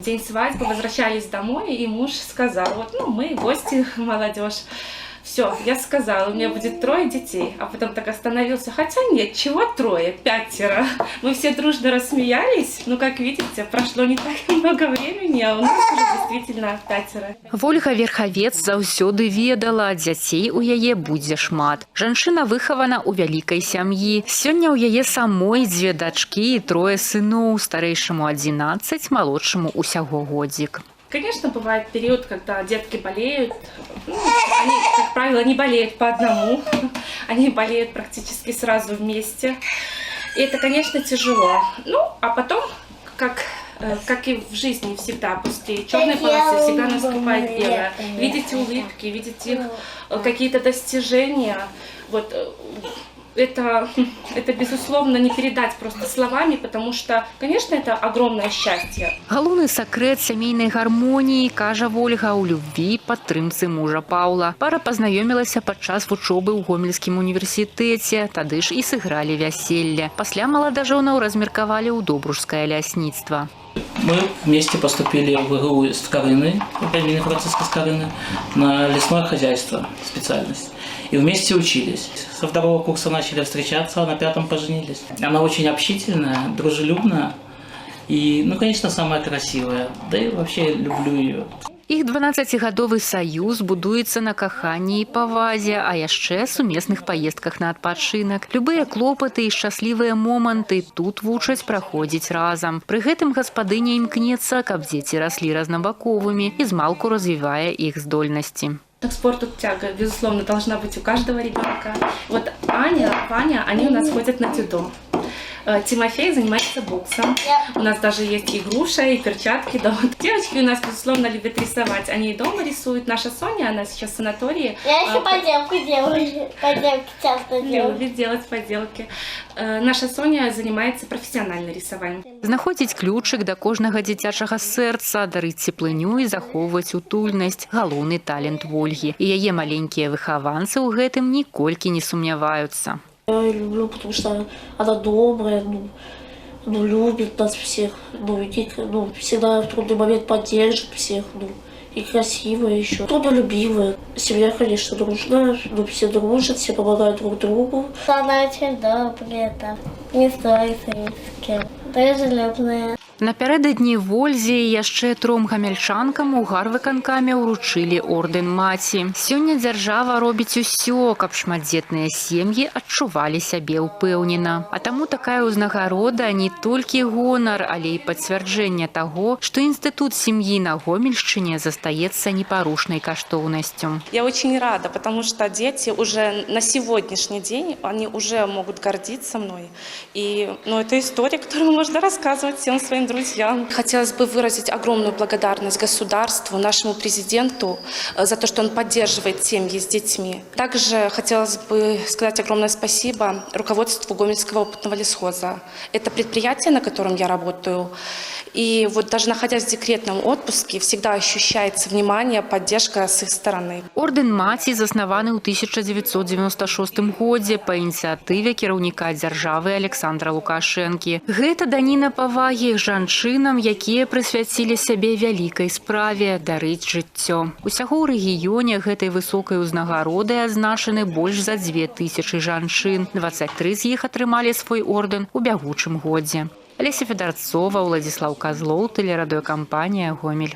День свадьбы, возвращались домой, и муж сказал, вот, ну, мы гости, молодежь. Все, я сказала, у меня будет 3 детей, а потом так остановился. Хотя нет, чего 3, 5. Мы все дружно рассмеялись, но, как видите, прошло не так много времени, а у нас уже действительно 5. Вольга Верхавец заўсёды ведала, дзяцей у яе будзе шмат. Жанчына выхавана ў вялікай сям'і. Сёння ў яе самой 2 дачкі і 3 сыноў, старэйшаму 11, малодшаму усяго годзік. Конечно, бывает период, когда детки болеют. Ну, они, как правило, не болеют по одному. Они болеют практически сразу вместе. И это, конечно, тяжело. Ну, а потом, как и в жизни всегда, после черной полосы всегда наступает белая. Видите улыбки, видите их какие-то достижения. Вот это, безусловно, не передать просто словами, потому что, конечно, это огромное счастье. Галоўны сакрэт сямейнай гармоніі, кажа Вольга, у любві, падтрымцы мужа Паўла. Пара пазнаёмілася падчас вучобы ў Гомельскім універсітэце, тады ж і сыгралі вяселле. Пасля маладажонаў размеркавалі ў Добружскае лясніцтва. Мы вместе поступили в ИГУ Скорыны, имени Франциска Скорыны, на лесное хозяйство специальность. И вместе учились. Со 2-го курса начали встречаться, а на 5-м поженились. Она очень общительная, дружелюбная и, ну, конечно, самая красивая. Да и вообще люблю ее. Іх 12-гадовы саюз будуецца на каханні і павазе, а яшчэ сумесных паездках на адпачынак. Любыя клопаты і шчаслівыя моманты тут вучаць праходзіць разам. Пры гэтым гаспадыня імкнецца, каб дзеці раслі разнабаковымі і змалку развівае іх здольнасці. К спорту тяга, безусловно, должна быть у каждого ребенка. Вот Аня, Ваня, они у нас ходят на дзюдо. Тимофей занимается боксом. У нас даже есть и груша, и перчатки. Да. Девочки у нас, безусловно, любят рисовать. Они и дома рисуют. Наша Соня, она сейчас в санатории. Я еще поделку делаю. Поделки часто делаю. Любит делать поделки. Наша Соня занимается профессиональным рисованием. Знаходзіць ключык да кожнага дзіцячага сэрца, дарыць цеплыню і захоўваць утульнасць – галоўны талент Вольгі. І яе маленькія выхаванцы ў гэтым ніколькі не сумняваюцца. Я ее люблю, потому что она добрая, любит нас всех, всегда в трудный момент поддержит всех, и красивая еще, трудолюбивая. Семья, конечно, дружная, все дружат, все помогают друг другу. Она очень добрая, не ссорится ни с кем, дружелюбная. Напярэдадні Вользе і яшчэ 3 гамяльчанкам у гарвыканкаме ўручылі ордэн маці. Сёння дзяржава робіць усё, каб шматдзетныя сем'і адчувалі сябе ўпэўнена. А таму такая ўзнагарода не толькі гонар, але і пацвярджэнне таго, што інстытут сям'і на Гомельшчыне застаецца непарушнай каштоўнасцю. Я очень рада, потому что дети уже на сегодняшний день, они уже могут гордиться мной. И это история, которую можно рассказывать всем своим друзьям. Хотелось бы выразить огромную благодарность государству, нашему президенту за то, что он поддерживает семьи с детьми. Также хотелось бы сказать огромное спасибо руководству Гомельского опытного лесхоза. Это предприятие, на котором я работаю. И вот даже находясь в декретном отпуске, всегда ощущается внимание, поддержка с их стороны. Ордэн маці заснаваны ў 1996 годзе па ініцыятыве кіраўніка дзяржавы Александра Лукашэнкі. Гэта даніна павагі жанчынам, якія прысвяцілі сябе вялікай справе дарыць жыццё. Усяго ў рэгіёне гэтай высокай узнагародай адзначаны больш за 2000 жанчын. 23 з іх атрымалі свой ордэн у бягучым годзе. Олеся Федорцова, Владислав Козлов, телерадиокомпания «Гомель».